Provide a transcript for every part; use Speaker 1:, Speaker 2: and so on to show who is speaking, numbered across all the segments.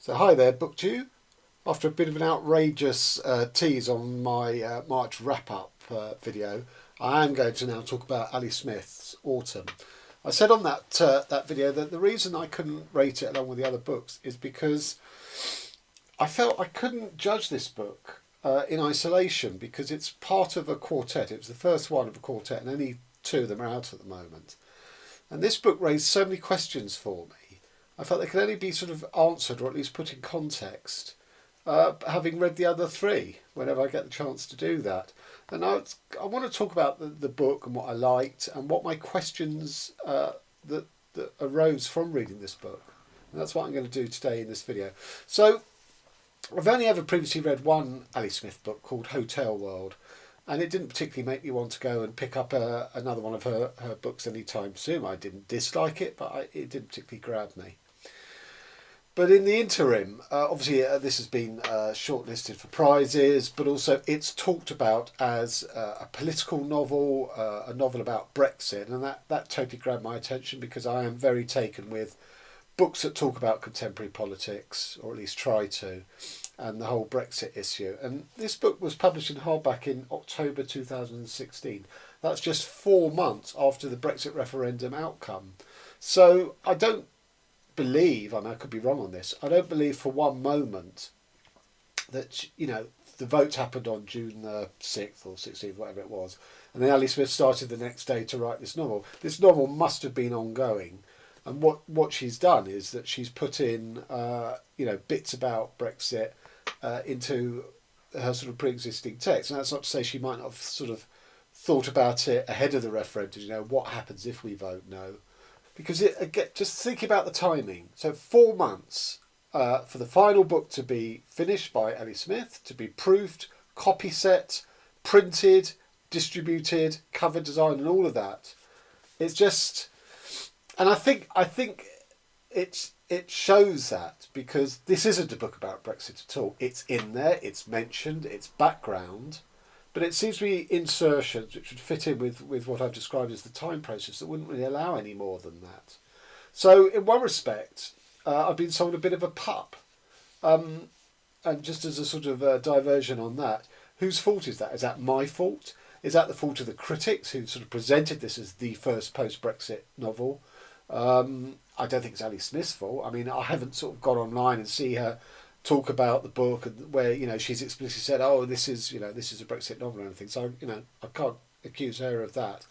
Speaker 1: So hi there, BookTube. After a bit of an outrageous tease on my March wrap-up video, I am going to now talk about Ali Smith's Autumn. I said on that video that the reason I couldn't rate it along with the other books is because I felt I couldn't judge this book in isolation because it's part of a quartet. It was the first one of a quartet, and only two of them are out at the moment. And this book raised so many questions for me. I felt they could only be sort of answered or at least put in context, having read the other three, whenever I get the chance to do that. And I want to talk about the book and what I liked and what my questions that arose from reading this book. And that's what I'm going to do today in this video. So I've only ever previously read one Ali Smith book called Hotel World, and it didn't particularly make me want to go and pick up another one of her books anytime soon. I didn't dislike it, but it didn't particularly grab me. But in the interim, obviously this has been shortlisted for prizes, but also it's talked about as a political novel, a novel about Brexit, and that totally grabbed my attention because I am very taken with books that talk about contemporary politics, or at least try to, and the whole Brexit issue. And this book was published in hardback in October 2016. That's just 4 months after the Brexit referendum outcome. So I don't believe, I could be wrong on this, I don't believe for one moment that, the vote happened on June the 6th or 16th, whatever it was, and then Ali Smith started the next day to write this novel. This novel must have been ongoing. And what she's done is that she's put in, bits about Brexit into her sort of pre-existing text. And that's not to say she might not have sort of thought about it ahead of the referendum, what happens if we vote no. Because just think about the timing. So 4 months for the final book to be finished by Ali Smith, to be proofed, copy set, printed, distributed, cover design and all of that. It's just... And I think it shows that, because this isn't a book about Brexit at all. It's in there, it's mentioned, it's background, but it seems to be insertions which would fit in with what I've described as the time process that wouldn't really allow any more than that. So in one respect, I've been sold a bit of a pup. And just as a sort of diversion on that, whose fault is that? Is that my fault? Is that the fault of the critics who sort of presented this as the first post-Brexit novel? I don't think it's Ali Smith's fault. I mean, I haven't sort of gone online and see her talk about the book and where she's explicitly said, "Oh, this is a Brexit novel" or anything. So I can't accuse her of that.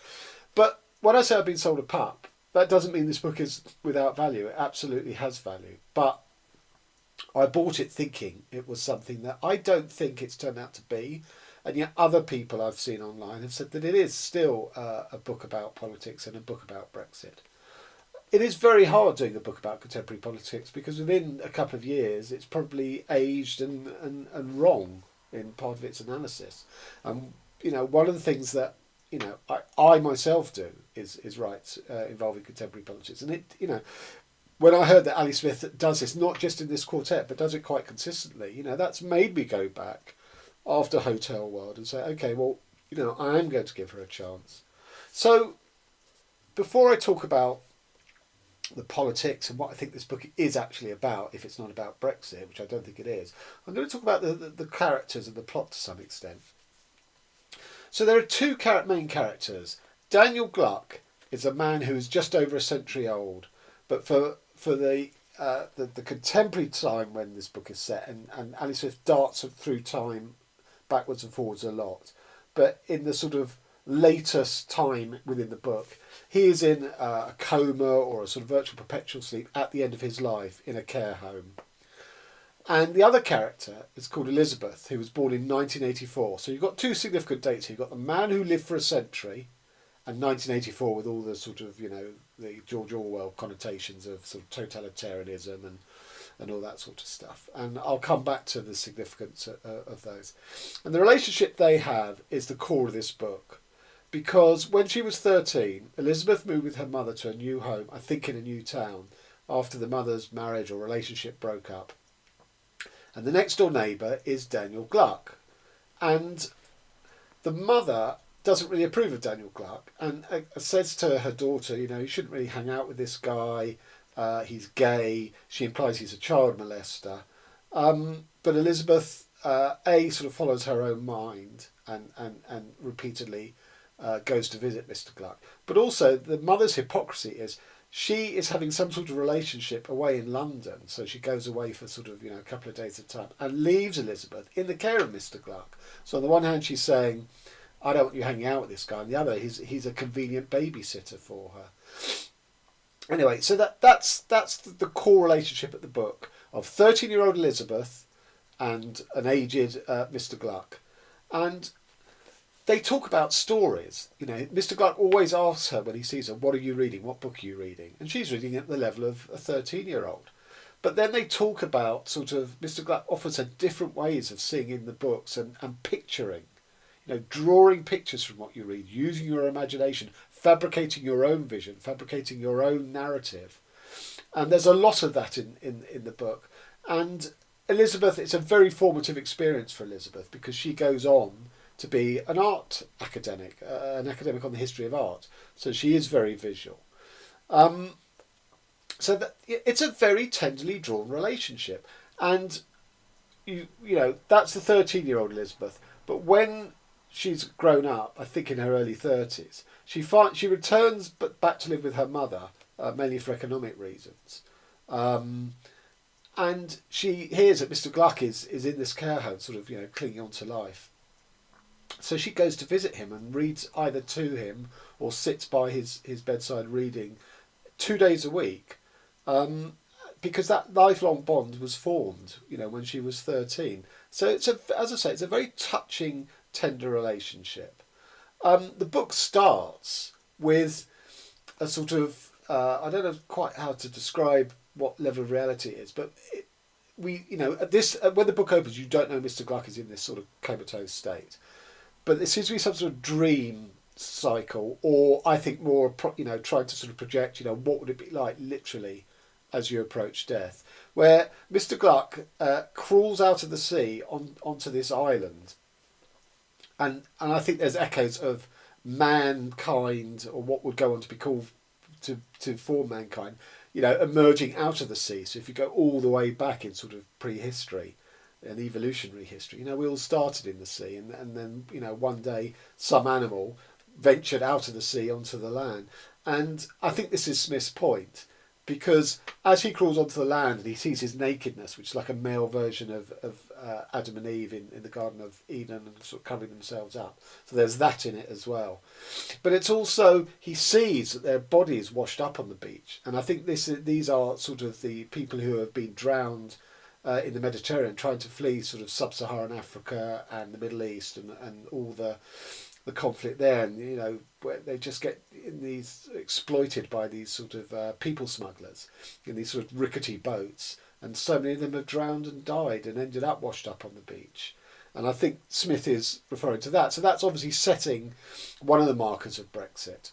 Speaker 1: But when I say I've been sold a pup, that doesn't mean this book is without value. It absolutely has value. But I bought it thinking it was something that I don't think it's turned out to be. And yet other people I've seen online have said that it is still a book about politics and a book about Brexit. It is very hard doing a book about contemporary politics because within a couple of years it's probably aged and wrong in part of its analysis. One of the things that I myself do is write involving contemporary politics, and when I heard that Ali Smith does this not just in this quartet but does it quite consistently, that's made me go back after Hotel World and say, okay, well, I am going to give her a chance. So before I talk about the politics and what I think this book is actually about, if it's not about Brexit, which I don't think it is, I'm going to talk about the characters and the plot to some extent. So there are two main characters. Daniel Gluck is a man who is just over a century old, but for the contemporary time when this book is set, and Ali Smith darts through time backwards and forwards a lot, but in the sort of latest time within the book, he is in a coma or a sort of virtual perpetual sleep at the end of his life in a care home. And the other character is called Elizabeth, who was born in 1984. So you've got two significant dates here. You've got the man who lived for a century, and 1984 with all the sort of, the George Orwell connotations of sort of totalitarianism and all that sort of stuff. And I'll come back to the significance of those. And the relationship they have is the core of this book. Because when she was 13, Elizabeth moved with her mother to a new home, I think in a new town, after the mother's marriage or relationship broke up. And the next door neighbour is Daniel Gluck. And the mother doesn't really approve of Daniel Gluck and says to her daughter, you shouldn't really hang out with this guy. he's gay. She implies he's a child molester. But Elizabeth, sort of follows her own mind and repeatedly goes to visit Mr. Gluck. But also, the mother's hypocrisy is she is having some sort of relationship away in London. So she goes away for sort of, a couple of days at a time and leaves Elizabeth in the care of Mr. Gluck. So on the one hand, she's saying, I don't want you hanging out with this guy. On the other, he's a convenient babysitter for her. Anyway, so that's the core relationship at the book of 13-year-old Elizabeth and an aged Mr. Gluck. And they talk about stories. Mr. Gluck always asks her when he sees her, what are you reading? What book are you reading? And she's reading at the level of a 13-year-old. But then they talk about sort of, Mr. Gluck offers her different ways of seeing in the books and picturing. Drawing pictures from what you read, using your imagination, fabricating your own vision, fabricating your own narrative. And there's a lot of that in the book. And Elizabeth, it's a very formative experience for Elizabeth because she goes on to be an art academic, an academic on the history of art. So she is very visual. So it's a very tenderly drawn relationship. And, that's the 13-year-old Elizabeth. But when she's grown up, I think in her early 30s, she returns back to live with her mother, mainly for economic reasons. And she hears that Mr. Gluck is in this care home, sort of, clinging on to life. So she goes to visit him and reads either to him or sits by his bedside reading 2 days a week, because that lifelong bond was formed, when she was 13. So it's a very touching, tender relationship. The book starts with a sort of I don't know quite how to describe what level of reality it is, but when the book opens, you don't know Mr. Gluck is in this sort of comatose state, but there seems to be some sort of dream cycle, or I think more trying to sort of project what would it be like literally as you approach death, where Mr. Gluck crawls out of the sea onto this island. And I think there's echoes of mankind, or what would go on to be called to form mankind, emerging out of the sea. So if you go all the way back in sort of prehistory and evolutionary history, we all started in the sea, and then one day some animal ventured out of the sea onto the land. And I think this is Smith's point, because as he crawls onto the land and he sees his nakedness, which is like a male version of Adam and Eve in the Garden of Eden, and sort of covering themselves up. So there's that in it as well. But it's also, he sees that their bodies washed up on the beach. And I think these are sort of the people who have been drowned in the Mediterranean, trying to flee sort of sub-Saharan Africa and the Middle East and all the conflict there, and where they just get exploited by these sort of people smugglers in these sort of rickety boats, and so many of them have drowned and died and ended up washed up on the beach. And I think Smith is referring to that. So that's obviously setting one of the markers of Brexit,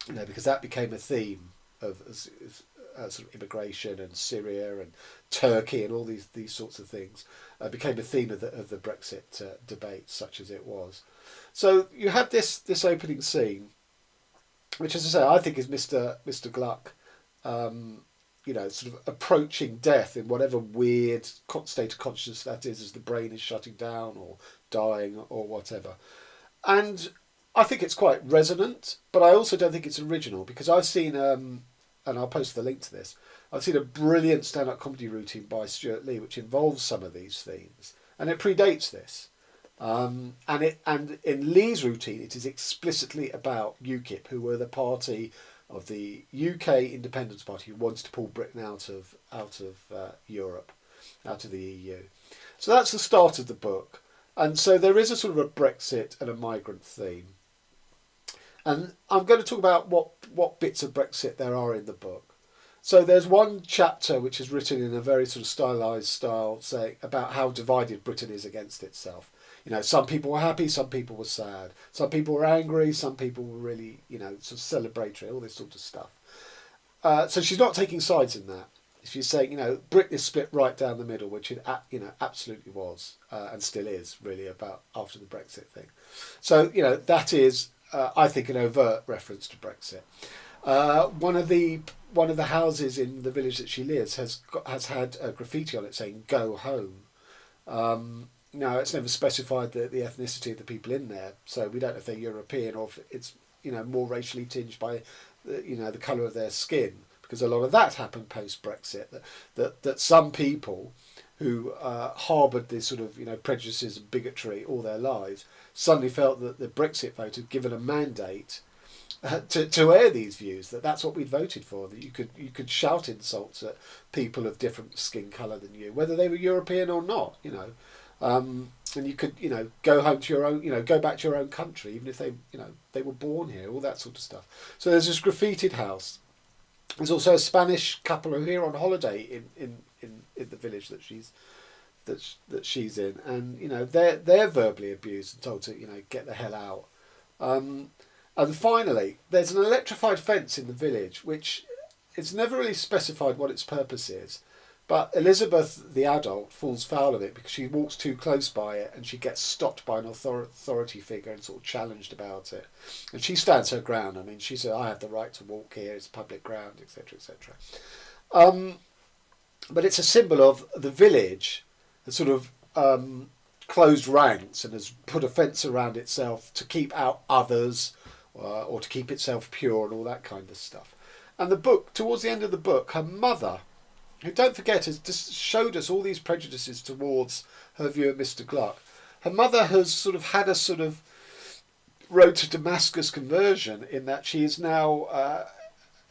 Speaker 1: because that became a theme of sort of immigration, and Syria and Turkey and all these sorts of things became a theme of the Brexit debate, such as it was. So you have this opening scene, which, as I say, I think is Mr. Gluck, sort of approaching death in whatever weird state of consciousness that is, as the brain is shutting down or dying or whatever. And I think it's quite resonant, but I also don't think it's original, because I've seen, and I'll post the link to this, I've seen a brilliant stand-up comedy routine by Stuart Lee, which involves some of these themes, and it predates this. And in Lee's routine, it is explicitly about UKIP, who were the party of the UK Independence Party who wanted to pull Britain out of Europe, out of the EU. So that's the start of the book, and so there is a sort of a Brexit and a migrant theme. And I'm going to talk about what bits of Brexit there are in the book. So there's one chapter which is written in a very sort of stylized style, saying about how divided Britain is against itself. Some people were happy, some people were sad, some people were angry, some people were really, sort of celebratory, all this sort of stuff. So she's not taking sides in that. She's saying, Britain is split right down the middle, which it, absolutely was, and still is, really, about after the Brexit thing. So, that is, I think, an overt reference to Brexit. One of the houses in the village that she lives has had a graffiti on it saying "Go home." Now it's never specified the ethnicity of the people in there, so we don't know if they're European or if it's more racially tinged by the colour of their skin, because a lot of that happened post Brexit. That some people who harboured this sort of prejudices and bigotry all their lives suddenly felt that the Brexit vote had given a mandate to air these views, that's what we'd voted for, that you could shout insults at people of different skin colour than you, whether they were European or not, and you could go home to your own, go back to your own country, even if they were born here, all that sort of stuff. So there's this graffitied house. There's also a Spanish couple who are here on holiday in the village that she's in, and they're verbally abused and told to get the hell out. And finally, there's an electrified fence in the village, which it's never really specified what its purpose is. But Elizabeth, the adult, falls foul of it because she walks too close by it and she gets stopped by an authority figure and sort of challenged about it. And she stands her ground. I mean, she said, I have the right to walk here, it's public ground, etc., etc. But it's a symbol of the village, the sort of closed ranks, and has put a fence around itself to keep out others, or to keep itself pure and all that kind of stuff. And the book, towards the end of the book, her mother, who, don't forget, has just showed us all these prejudices towards her view of Mr. Clarke. Her mother has sort of had a sort of road to Damascus conversion, in that she is now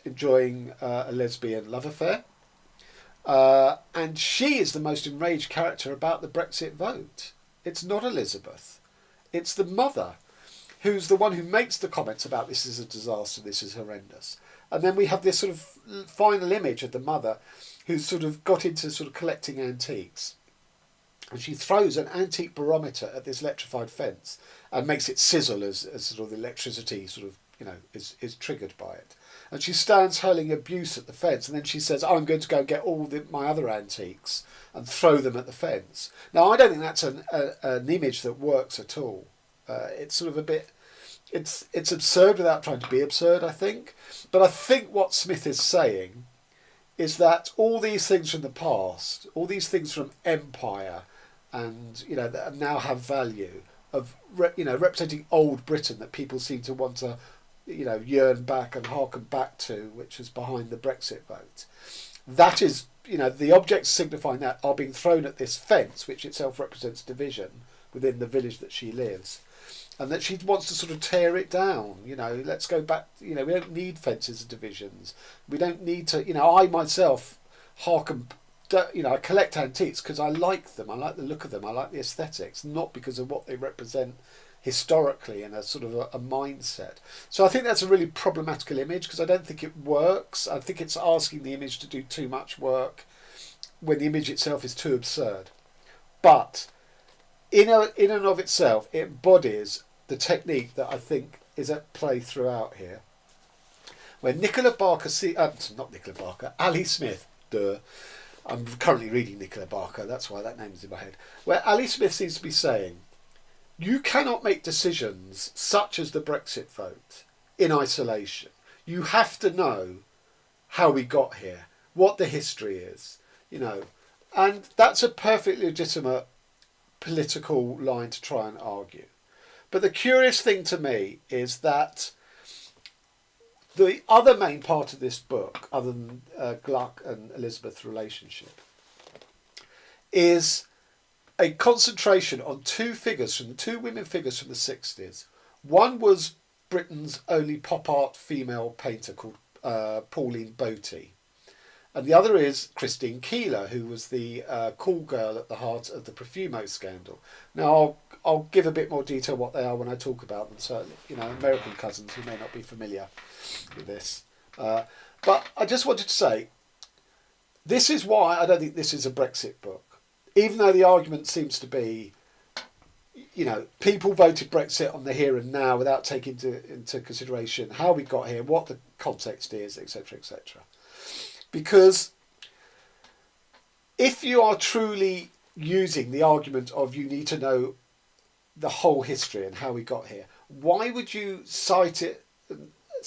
Speaker 1: enjoying a lesbian love affair. And she is the most enraged character about the Brexit vote. It's not Elizabeth. It's the mother, who's the one who makes the comments about this is a disaster, this is horrendous. And then we have this sort of final image of the mother who's sort of got into sort of collecting antiques. And she throws an antique barometer at this electrified fence and makes it sizzle as sort of the electricity sort of, is triggered by it. And she stands hurling abuse at the fence, and then she says, I'm going to go and get all my other antiques and throw them at the fence. Now, I don't think that's an image that works at all. It's sort of a bit... It's absurd without trying to be absurd, I think. But I think what Smith is saying is that all these things from the past, all these things from empire, and that now have value, of representing old Britain, that people seem to want to yearn back and harken back to, which was behind the Brexit vote. That is, the objects signifying that are being thrown at this fence, which itself represents division within the village that she lives. And that she wants to sort of tear it down. Let's go back. We don't need fences and divisions. We don't need to. I myself harken. I collect antiques because I like them. I like the look of them. I like the aesthetics, not because of what they represent historically in a sort of a mindset. So I think that's a really problematical image, because I don't think it works. I think it's asking the image to do too much work when the image itself is too absurd. But in and of itself, it embodies the technique that I think is at play throughout here. When Ali Smith, I'm currently reading Nicola Barker, that's why that name is in my head, where Ali Smith seems to be saying, you cannot make decisions such as the Brexit vote in isolation. You have to know how we got here, what the history is, and that's a perfectly legitimate political line to try and argue. But the curious thing to me is that the other main part of this book, other than Gluck and Elizabeth's relationship, is a concentration on two women figures from the 60s. One was Britain's only pop art female painter called Pauline Boty. And the other is Christine Keeler, who was the cool girl at the heart of the Profumo scandal. Now, I'll give a bit more detail what they are when I talk about them. So, American cousins who may not be familiar with this. But I just wanted to say, this is why I don't think this is a Brexit book. Even though the argument seems to be, people voted Brexit on the here and now without taking into consideration how we got here, what the context is, etc., etc. Because if you are truly using the argument of you need to know the whole history and how we got here, why would you cite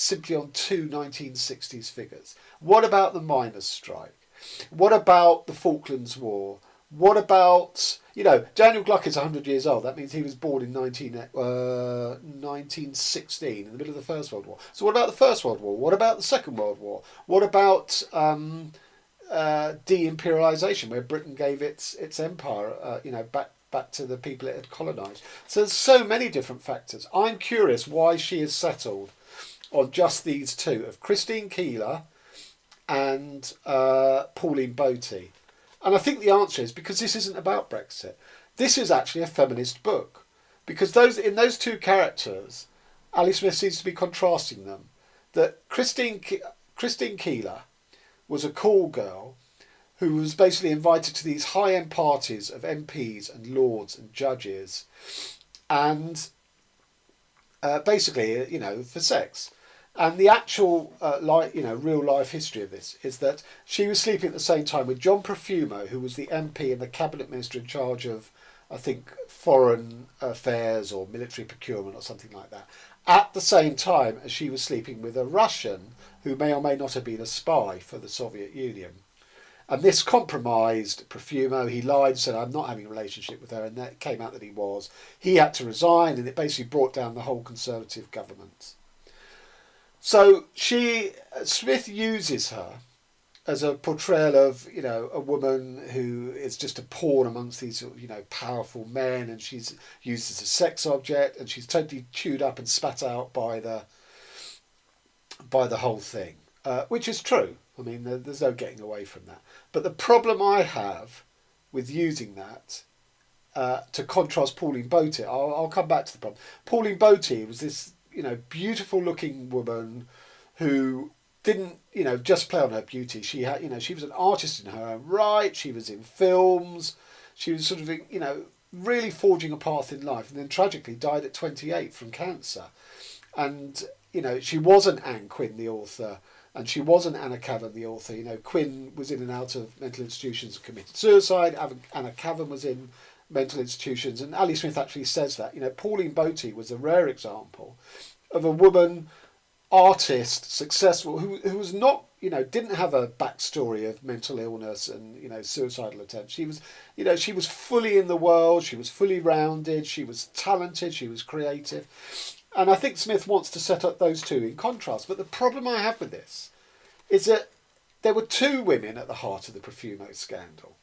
Speaker 1: simply on two 1960s figures? What about the miners' strike? What about the Falklands War? What about, Daniel Gluck is 100 years old. That means he was born in 1916, in the middle of the First World War. So what about the First World War? What about the Second World War? What about de-imperialisation, where Britain gave its empire, back to the people it had colonised? So there's so many different factors. I'm curious why she has settled on just these two, of Christine Keeler and Pauline Boty. And I think the answer is because this isn't about Brexit. This is actually a feminist book. Because in those two characters, Ali Smith seems to be contrasting them. That Christine Keeler was a cool girl who was basically invited to these high-end parties of MPs and lords and judges, and basically, for sex. And the actual, real life history of this is that she was sleeping at the same time with John Profumo, who was the MP and the cabinet minister in charge of, I think, foreign affairs or military procurement or something like that, at the same time as she was sleeping with a Russian who may or may not have been a spy for the Soviet Union. And this compromised Profumo. He lied and said, I'm not having a relationship with her, and it came out that he was. He had to resign, and it basically brought down the whole Conservative government. So Smith uses her as a portrayal of, a woman who is just a pawn amongst these, powerful men, and she's used as a sex object, and she's totally chewed up and spat out by the whole thing, which is true. I mean, there's no getting away from that. But the problem I have with using that to contrast Pauline Boty, I'll come back to the problem. Pauline Boty was this, beautiful looking woman who didn't, just play on her beauty. She had, she was an artist in her own right. She was in films. She was sort of, really forging a path in life, and then tragically died at 28 from cancer. And, she wasn't Anne Quinn, the author, and she wasn't Anna Cavan, the author. Quinn was in and out of mental institutions and committed suicide. Anna Cavan was in mental institutions, and Ali Smith actually says that. Pauline Boty was a rare example of a woman, artist, successful, who was not, didn't have a backstory of mental illness and, suicidal attempts. She was, she was fully in the world, she was fully rounded, she was talented, she was creative. And I think Smith wants to set up those two in contrast. But the problem I have with this is that there were two women at the heart of the Profumo scandal.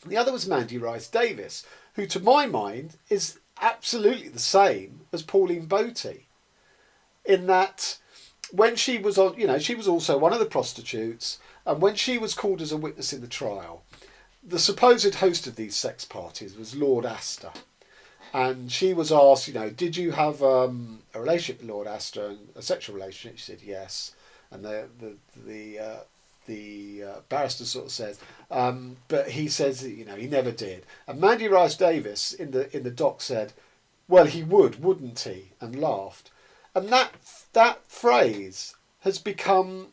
Speaker 1: The other was Mandy Rice Davis, who to my mind is absolutely the same as Pauline Boty, in that when she was on, she was also one of the prostitutes, and when she was called as a witness in the trial, the supposed host of these sex parties was Lord Astor. And she was asked, did you have a relationship with Lord Astor, and a sexual relationship? She said yes. And the barrister sort of says, but he says that, he never did. And Mandy Rice Davis in the doc said, well, he would, wouldn't he? And laughed. And that phrase has become,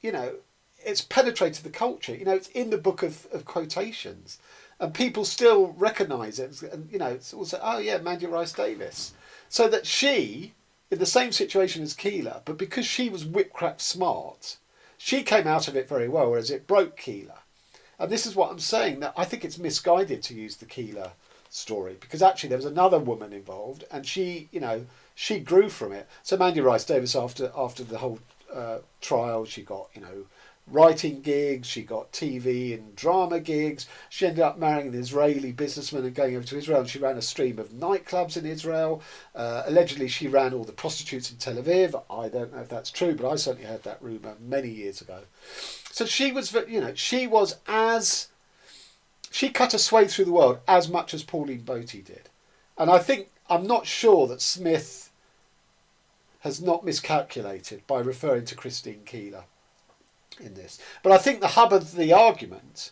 Speaker 1: it's penetrated the culture. It's in the book of quotations. And people still recognise it, and it's also, oh yeah, Mandy Rice Davis. So that she, in the same situation as Keeler, but because she was whipcrack smart, she came out of it very well, whereas it broke Keeler. And this is what I'm saying, that I think it's misguided to use the Keeler story, because actually there was another woman involved, and she, she grew from it. So Mandy Rice Davis, after the whole trial, she got, writing gigs, she got TV and drama gigs. She ended up marrying an Israeli businessman and going over to Israel, and she ran a stream of nightclubs in Israel. Allegedly she ran all the prostitutes in Tel Aviv. I don't know if that's true, but I certainly heard that rumour many years ago. So she was, she cut a swathe through the world as much as Pauline Boty did. And I'm not sure that Smith has not miscalculated by referring to Christine Keeler in this. But I think the hub of the argument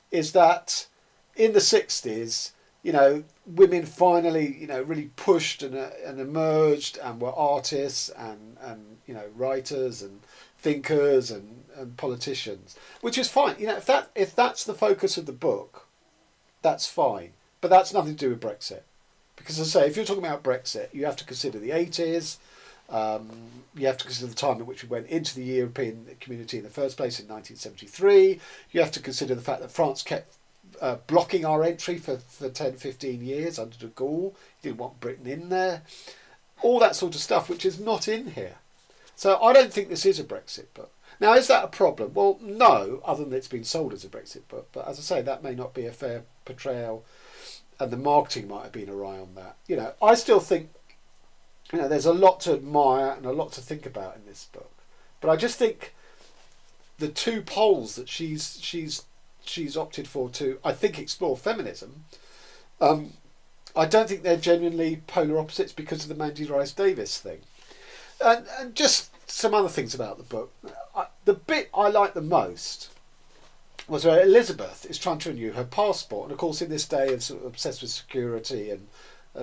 Speaker 1: is that in the 60s, women finally, really pushed and emerged and were artists and writers and thinkers and politicians, which is fine. If that's the focus of the book, that's fine. But that's nothing to do with Brexit. Because as I say, if you're talking about Brexit, you have to consider the 80s, You have to consider the time at which we went into the European community in the first place in 1973. You have to consider the fact that France kept blocking our entry for 10, 15 years under de Gaulle. He didn't want Britain in there. All that sort of stuff, which is not in here. So I don't think this is a Brexit book. Now, is that a problem? Well, no, other than it's been sold as a Brexit book. But as I say, that may not be a fair portrayal, and the marketing might have been awry on that. I still think, there's a lot to admire and a lot to think about in this book. But I just think the two poles that she's opted for to, I think, explore feminism, I don't think they're genuinely polar opposites because of the Mandy Rice Davis thing. And just some other things about the book. The bit I liked the most was where Elizabeth is trying to renew her passport. And of course, in this day of sort of obsessed with security and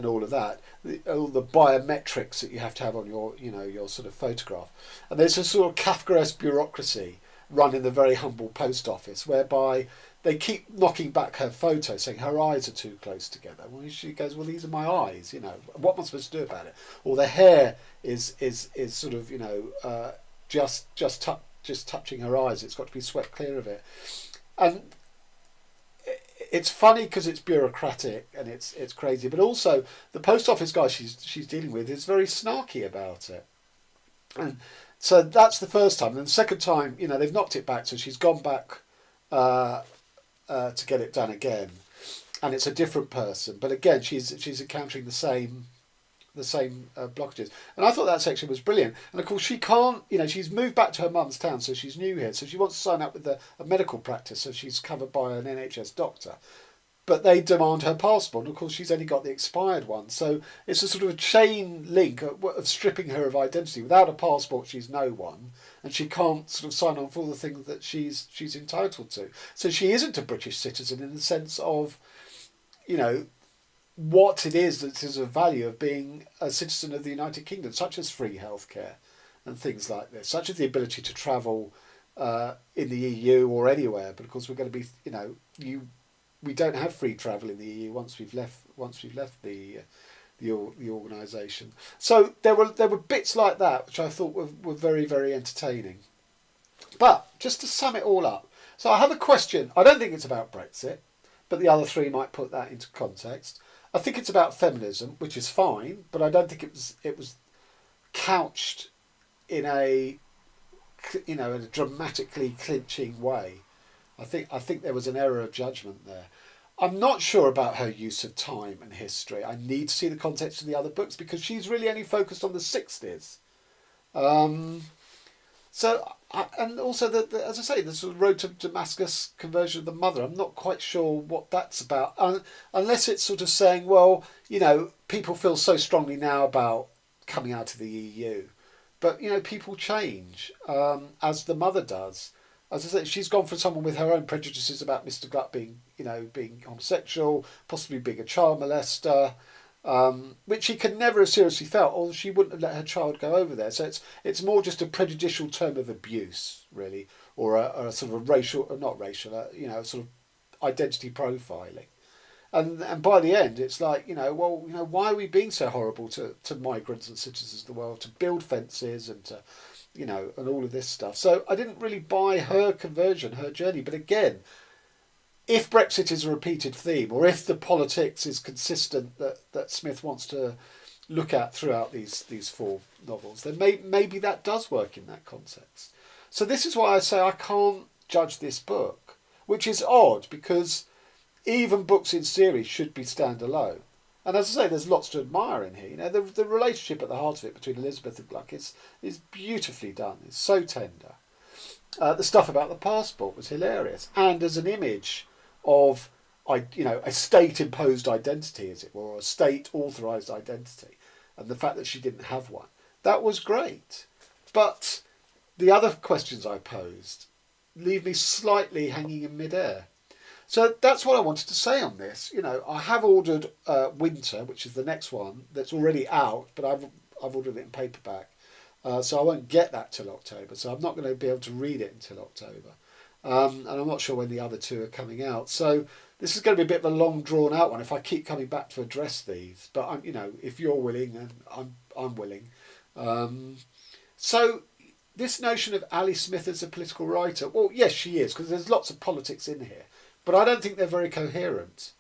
Speaker 1: all of that, all the biometrics that you have to have on your sort of photograph. And there's a sort of Kafkaesque bureaucracy run in the very humble post office whereby they keep knocking back her photo, saying her eyes are too close together. Well, she goes, well, these are my eyes, what am I supposed to do about it? Or the hair is sort of, just touching her eyes. It's got to be swept clear of it. And it's funny because it's bureaucratic and it's crazy, but also the post office guy she's dealing with is very snarky about it. And so that's the first time. And the second time, they've knocked it back, so she's gone back to get it done again, and it's a different person. But again, she's encountering the same blockages. And I thought that section was brilliant. And of course, she can't. She's moved back to her mum's town, so she's new here. So she wants to sign up with a medical practice, so she's covered by an NHS doctor. But they demand her passport, and of course she's only got the expired one. So it's a sort of a chain link of stripping her of identity. Without a passport, she's no one, and she can't sort of sign on for all the things that she's entitled to. So she isn't a British citizen in the sense of, what it is that is of value of being a citizen of the United Kingdom, such as free healthcare and things like this, such as the ability to travel in the EU or anywhere. But of course, we're going to be, we don't have free travel in the EU once we've left the organisation. So there were bits like that which I thought were very, very entertaining. But just to sum it all up, so I have a question. I don't think it's about Brexit, but the other three might put that into context. I think it's about feminism, which is fine, but I don't think it was couched in a dramatically clinching way. I think there was an error of judgment there. I'm not sure about her use of time and history. I need to see the context of the other books because she's really only focused on the 60s. And also, as I say, the sort of road to Damascus conversion of the mother, I'm not quite sure what that's about. Unless it's sort of saying, well, people feel so strongly now about coming out of the EU. But, people change, as the mother does. As I say, she's gone from someone with her own prejudices about Mr. Gluck being homosexual, possibly being a child molester, which she could never have seriously felt, or she wouldn't have let her child go over there. So it's more just a prejudicial term of abuse, really, or a sort of not racial, sort of identity profiling. And by the end, it's like, why are we being so horrible to migrants and citizens of the world, to build fences and to, and all of this stuff. So I didn't really buy her conversion, her journey. But again, if Brexit is a repeated theme, or if the politics is consistent that Smith wants to look at throughout these four novels, then maybe that does work in that context. So this is why I say I can't judge this book, which is odd because even books in series should be standalone. And as I say, there's lots to admire in here. The relationship at the heart of it between Elizabeth and Gluck is beautifully done. It's so tender. The stuff about the passport was hilarious, and as an image of a state-imposed identity, as it were, or a state-authorised identity, and the fact that she didn't have one, that was great. But the other questions I posed leave me slightly hanging in midair. So that's what I wanted to say on this. I have ordered Winter, which is the next one that's already out, but I've ordered it in paperback, so I won't get that till October. So I'm not going to be able to read it until October, and I'm not sure when the other two are coming out. So this is going to be a bit of a long, drawn out one if I keep coming back to address these. But if you're willing and I'm willing, So this notion of Ali Smith as a political writer, well, yes, she is, because there's lots of politics in here, but I don't think they're very coherent.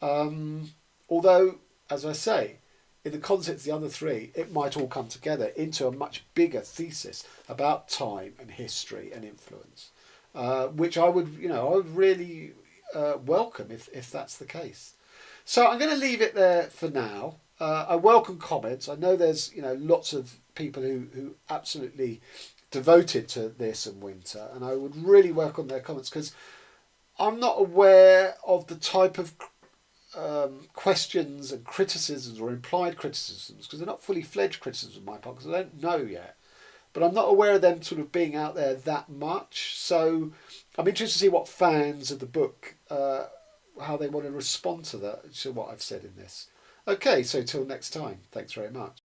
Speaker 1: Although, as I say, in the context of the other three, it might all come together into a much bigger thesis about time and history and influence, which I would really welcome if that's the case. So I'm going to leave it there for now. I welcome comments. I know there's lots of people who absolutely devoted to this and Winter, and I would really welcome their comments because I'm not aware of the type of questions and criticisms or implied criticisms, because they're not fully fledged criticisms on my part because I don't know yet. But I'm not aware of them sort of being out there that much. So I'm interested to see what fans of the book, how they want to respond to what I've said in this. Okay, so till next time. Thanks very much.